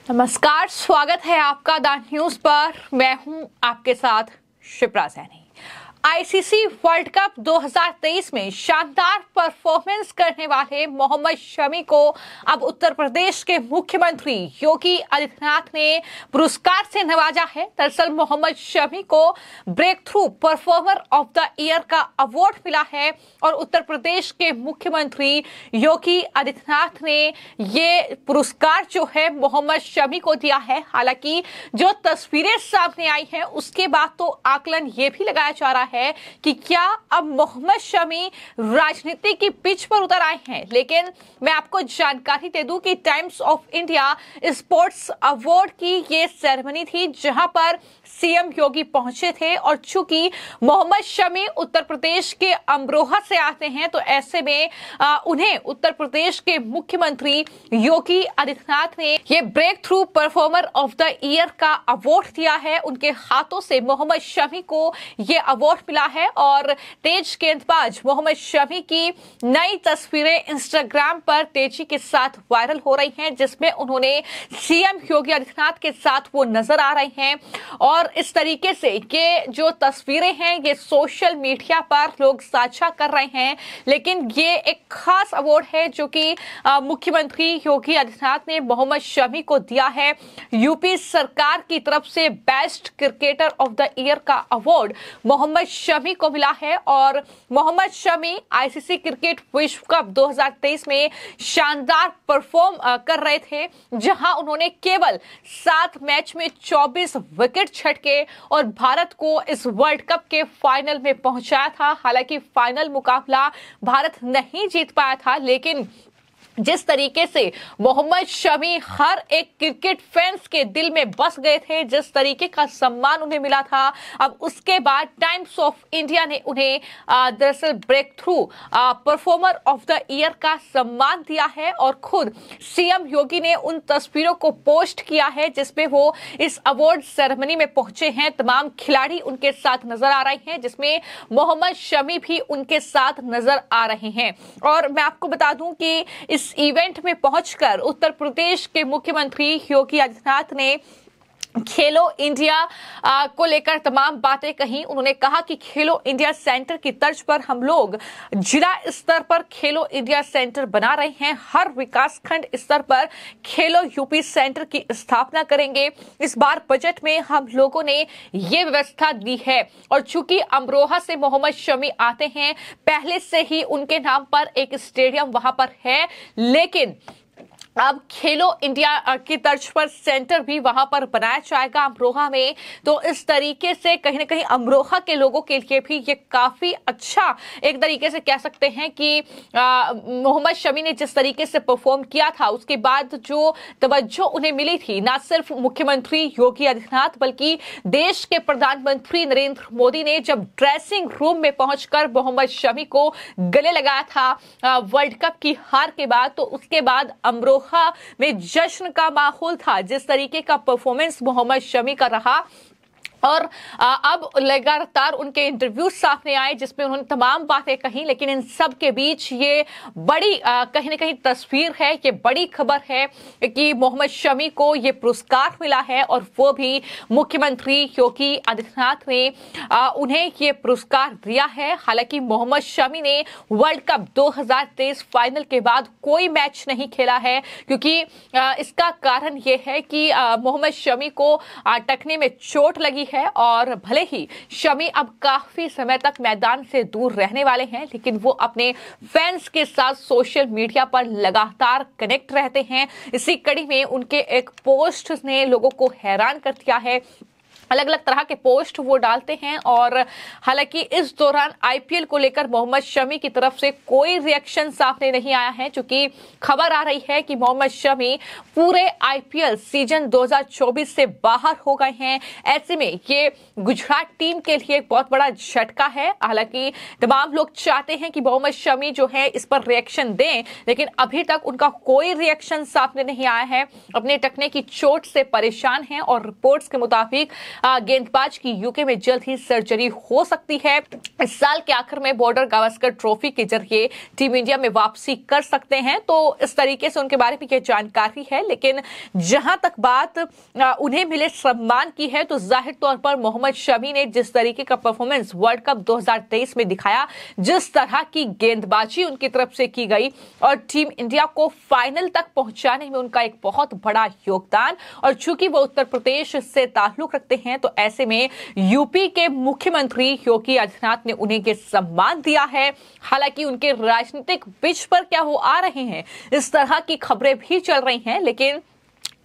नमस्कार, स्वागत है आपका द न्यूज पर। मैं हूं आपके साथ Shipra Saini. ICC world cup 2023 में शानदार परफॉर्मेंस करने वाले मोहम्मद शमी को अब उत्तर प्रदेश के मुख्यमंत्री योगी आदित्यनाथ ने पुरस्कार से नवाजा है। दरअसल मोहम्मद शमी को breakthrough performer of the year का अवार्ड मिला है और उत्तर प्रदेश के मुख्यमंत्री योगी आदित्यनाथ ने ये पुरस्कार जो है मोहम्मद शमी को दिया है। हालांकि जो तस्वीरें सामने आई हैं उसके बाद तो आकलन ये भी लगाया जा रहा है कि क्या अब मोहम्मद शमी राजनीति की पिच पर उतर आए हैं। लेकिन मैं आपको जानकारी दे दूं कि times of India sports award की ये सेरेमनी थी जहां पर सीएम योगी पहुंचे थे और चूंकि मोहम्मद शमी उत्तर प्रदेश के अमरोहा से आते हैं तो ऐसे में उन्हें उत्तर प्रदेश के मुख्यमंत्री योगी आदित्यनाथ ने ये breakthrough performer of the year का अवार्ड दिया है। उनके हाथों से मोहम्मद शमी को ये अवार्ड मिला है और तेज गेंदबाज मोहम्मद शमी की नई तस्वीरें इंस्टाग्राम पर तेजी के साथ वायरल हो रही हैं, जिसमें उन्होंने सीएम योगी आदित्यनाथ के साथ वो नजर आ रहे हैं। और इस तरीके से ये जो तस्वीरें हैं ये सोशल मीडिया पर लोग साझा कर रहे हैं। लेकिन ये एक खास अवार्ड है जो कि मुख्यमंत्री योगी आदित्यनाथ ने मोहम्मद शमी को दिया है। यूपी सरकार की तरफ से best cricketer of the year का अवार्ड मोहम्मद शमी को मिला है और मोहम्मद शमी आईसीसी क्रिकेट विश्व कप 2023 में शानदार परफॉर्म कर रहे थे, जहां उन्होंने केवल 7 मैच में 24 विकेट झटके और भारत को इस वर्ल्ड कप के फाइनल में पहुंचाया था। हालांकि फाइनल मुकाबला भारत नहीं जीत पाया था, लेकिन जिस तरीके से मोहम्मद शमी हर एक क्रिकेट फैंस के दिल में बस गए थे, जिस तरीके का सम्मान उन्हें मिला था, अब उसके बाद टाइम्स ऑफ इंडिया ने उन्हें दरअसल breakthrough performer of the year का सम्मान दिया है और खुद सीएम योगी ने उन तस्वीरों को पोस्ट किया है जिसमें वो इस अवार्ड सेरेमनी में पहुंचे हैं। तमाम खिलाड़ी उनके साथ नजर आ रहे हैं, जिसमें मोहम्मद शमी भी उनके साथ नजर आ रहे हैं। और मैं आपको बता दूं कि इस इवेंट में पहुंचकर उत्तर प्रदेश के मुख्यमंत्री योगी आदित्यनाथ ने खेलो इंडिया को लेकर तमाम बातें कही। उन्होंने कहा कि खेलो इंडिया सेंटर की तर्ज पर हम लोग जिला स्तर पर खेलो इंडिया सेंटर बना रहे हैं। हर विकास खंड स्तर पर खेलो यूपी सेंटर की स्थापना करेंगे। इस बार बजट में हम लोगों ने ये व्यवस्था दी है और चूंकि अमरोहा से मोहम्मद शमी आते हैं, पहले से ही उनके नाम पर एक स्टेडियम वहां पर है, लेकिन अब खेलो इंडिया की तर्ज पर सेंटर भी वहां पर बनाया जाएगा अमरोहा में। तो इस तरीके से कहीं ना कहीं अमरोहा के लोगों के लिए भी ये काफी अच्छा एक तरीके से कह सकते हैं कि मोहम्मद शमी ने जिस तरीके से परफॉर्म किया था उसके बाद जो तवज्जो उन्हें मिली थी, ना सिर्फ मुख्यमंत्री योगी आदित्यनाथ बल्कि देश के प्रधानमंत्री नरेंद्र मोदी ने जब ड्रेसिंग रूम में पहुंचकर मोहम्मद शमी को गले लगाया था वर्ल्ड कप की हार के बाद, तो उसके बाद अमरोहा में जश्न का माहौल था। जिस तरीके का परफॉर्मेंस मोहम्मद शमी का रहा और अब लगातार उनके इंटरव्यू सामने आए जिसमें उन्होंने तमाम बातें कही, लेकिन इन सब के बीच ये बड़ी कहीं ना कहीं तस्वीर है, ये बड़ी खबर है कि मोहम्मद शमी को ये पुरस्कार मिला है और वो भी मुख्यमंत्री योगी आदित्यनाथ ने उन्हें ये पुरस्कार दिया है। हालांकि मोहम्मद शमी ने वर्ल्ड कप 2023 फाइनल के बाद कोई मैच नहीं खेला है, क्योंकि इसका कारण ये है कि मोहम्मद शमी को टखने में चोट लगी है और भले ही शमी अब काफी समय तक मैदान से दूर रहने वाले हैं, लेकिन वो अपने फैंस के साथ सोशल मीडिया पर लगातार कनेक्ट रहते हैं। इसी कड़ी में उनके एक पोस्ट ने लोगों को हैरान कर दिया है। अलग अलग तरह के पोस्ट वो डालते हैं और हालांकि इस दौरान आईपीएल को लेकर मोहम्मद शमी की तरफ से कोई रिएक्शन सामने नहीं आया है, क्योंकि खबर आ रही है कि मोहम्मद शमी पूरे आईपीएल सीजन 2024 से बाहर हो गए हैं। ऐसे में ये गुजरात टीम के लिए एक बहुत बड़ा झटका है। हालांकि तमाम लोग चाहते हैं कि मोहम्मद शमी जो है इस पर रिएक्शन दें, लेकिन अभी तक उनका कोई रिएक्शन सामने नहीं आया है। अपने टखने की चोट से परेशान हैं और रिपोर्ट्स के मुताबिक गेंदबाज की यूके में जल्द ही सर्जरी हो सकती है। इस साल के आखिर में बॉर्डर गावस्कर ट्रॉफी के जरिए टीम इंडिया में वापसी कर सकते हैं, तो इस तरीके से उनके बारे में यह जानकारी है। लेकिन जहां तक बात उन्हें मिले सम्मान की है, तो जाहिर तौर पर मोहम्मद शमी ने जिस तरीके का परफॉर्मेंस वर्ल्ड कप 2023 में दिखाया, जिस तरह की गेंदबाजी उनकी तरफ से की गई और टीम इंडिया को फाइनल तक पहुंचाने में उनका एक बहुत बड़ा योगदान, और चूंकि वो उत्तर प्रदेश से ताल्लुक रखते हैं, तो ऐसे में यूपी के मुख्यमंत्री योगी आदित्यनाथ ने उन्हें ये सम्मान दिया है। हालांकि उनके राजनीतिक पिच पर क्या वो आ रहे हैं, इस तरह की खबरें भी चल रही हैं, लेकिन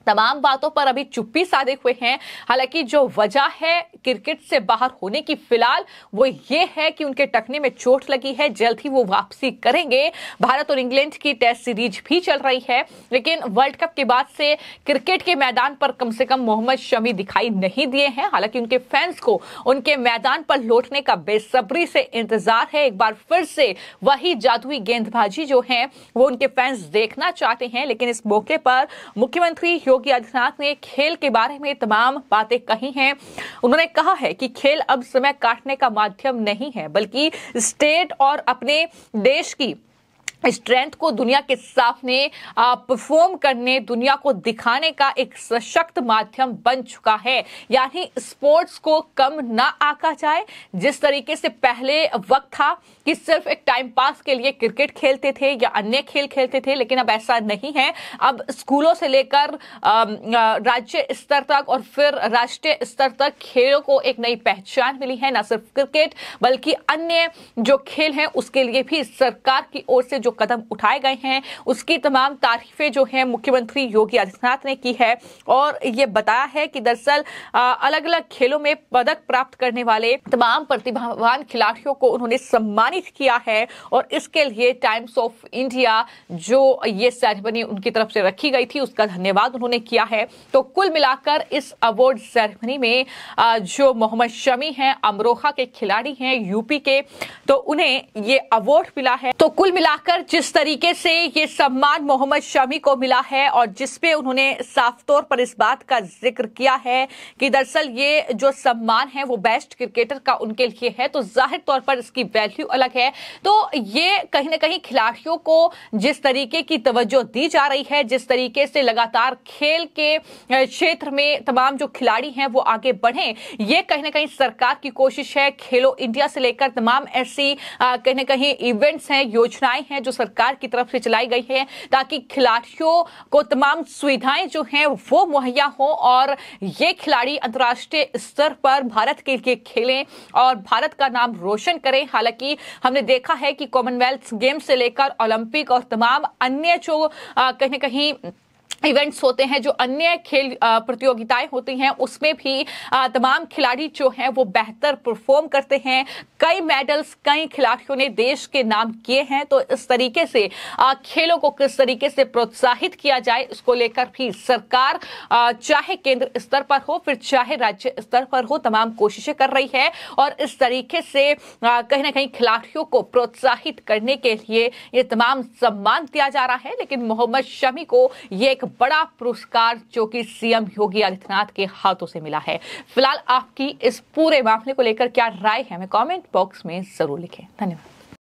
तमाम बातों पर अभी चुप्पी साधे हुए हैं। हालांकि जो वजह है क्रिकेट से बाहर होने की फिलहाल, वो ये है कि उनके टखने में चोट लगी है, जल्द ही वो वापसी करेंगे। भारत और इंग्लैंड की टेस्ट सीरीज भी चल रही है, लेकिन वर्ल्ड कप के बाद से क्रिकेट के मैदान पर कम से कम मोहम्मद शमी दिखाई नहीं दिए हैं। हालांकि उनके फैंस को उनके मैदान पर लौटने का बेसब्री से इंतजार है। एक बार फिर से वही जादुई गेंदबाजी जो है वो उनके फैंस देखना चाहते हैं। लेकिन इस मौके पर मुख्यमंत्री योगी आदित्यनाथ ने खेल के बारे में तमाम बातें कही हैं। उन्होंने कहा है कि खेल अब समय काटने का माध्यम नहीं है, बल्कि स्टेट और अपने देश की स्ट्रेंथ को दुनिया के सामने परफॉर्म करने, दुनिया को दिखाने का एक सशक्त माध्यम बन चुका है। यानी स्पोर्ट्स को कम ना आंका जाए। जिस तरीके से पहले वक्त था कि सिर्फ एक टाइम पास के लिए क्रिकेट खेलते थे या अन्य खेल खेलते थे, लेकिन अब ऐसा नहीं है। अब स्कूलों से लेकर राज्य स्तर तक और फिर राष्ट्रीय स्तर तक खेलों को एक नई पहचान मिली है। न सिर्फ क्रिकेट बल्कि अन्य जो खेल हैं उसके लिए भी सरकार की ओर से जो कदम उठाए गए हैं, उसकी तमाम तारीफें जो हैं मुख्यमंत्री योगी आदित्यनाथ ने की है। और ये बताया है कि दरअसल अलग अलग खेलों में पदक प्राप्त करने वाले तमाम प्रतिभावान खिलाड़ियों को उन्होंने सम्मानित किया है, और इसके लिए टाइम्स ऑफ इंडिया जो ये सेरेमनी उनकी तरफ से रखी गई थी, उसका धन्यवाद उन्होंने किया है। तो कुल मिलाकर इस अवार्ड सेरेमनी में जो मोहम्मद शमी हैं, अमरोहा के खिलाड़ी हैं यूपी के, तो उन्हें ये अवार्ड मिला है। तो कुल मिलाकर जिस तरीके से ये सम्मान मोहम्मद शमी को मिला है, और जिसपे उन्होंने साफ तौर पर इस बात का जिक्र किया है कि दरअसल ये जो सम्मान है वो बेस्ट क्रिकेटर का उनके लिए है, तो जाहिर तौर पर इसकी वैल्यू अलग है। तो ये कहीं ना कहीं खिलाड़ियों को जिस तरीके की तवज्जो दी जा रही है, जिस तरीके से लगातार खेल के क्षेत्र में तमाम जो खिलाड़ी हैं वो आगे बढ़े, ये कहीं ना कहीं सरकार की कोशिश है। खेलो इंडिया से लेकर तमाम ऐसी कहीं ना कहीं इवेंट्स हैं, योजनाएं हैं जो सरकार की तरफ से चलाई गई है, ताकि खिलाड़ियों को तमाम सुविधाएं जो हैं वो मुहैया हो और ये खिलाड़ी अंतर्राष्ट्रीय स्तर पर भारत के लिए खेलें और भारत का नाम रोशन करें। हालांकि हमने देखा है कि कॉमनवेल्थ गेम से लेकर ओलंपिक और तमाम अन्य जो कहीं ना कहीं इवेंट्स होते हैं, जो अन्य खेल प्रतियोगिताएं होती हैं, उसमें भी तमाम खिलाड़ी जो हैं वो बेहतर परफॉर्म करते हैं। कई मेडल्स कई खिलाड़ियों ने देश के नाम किए हैं। तो इस तरीके से खेलों को किस तरीके से प्रोत्साहित किया जाए, इसको लेकर भी सरकार चाहे केंद्र स्तर पर हो फिर चाहे राज्य स्तर पर हो, तमाम कोशिशें कर रही है। और इस तरीके से कहीं ना कहीं खिलाड़ियों को प्रोत्साहित करने के लिए ये तमाम सम्मान दिया जा रहा है। लेकिन मोहम्मद शमी को ये एक बड़ा पुरस्कार जो कि सीएम योगी आदित्यनाथ के हाथों से मिला है। फिलहाल आपकी इस पूरे मामले को लेकर क्या राय है, हमें कमेंट बॉक्स में जरूर लिखें। धन्यवाद।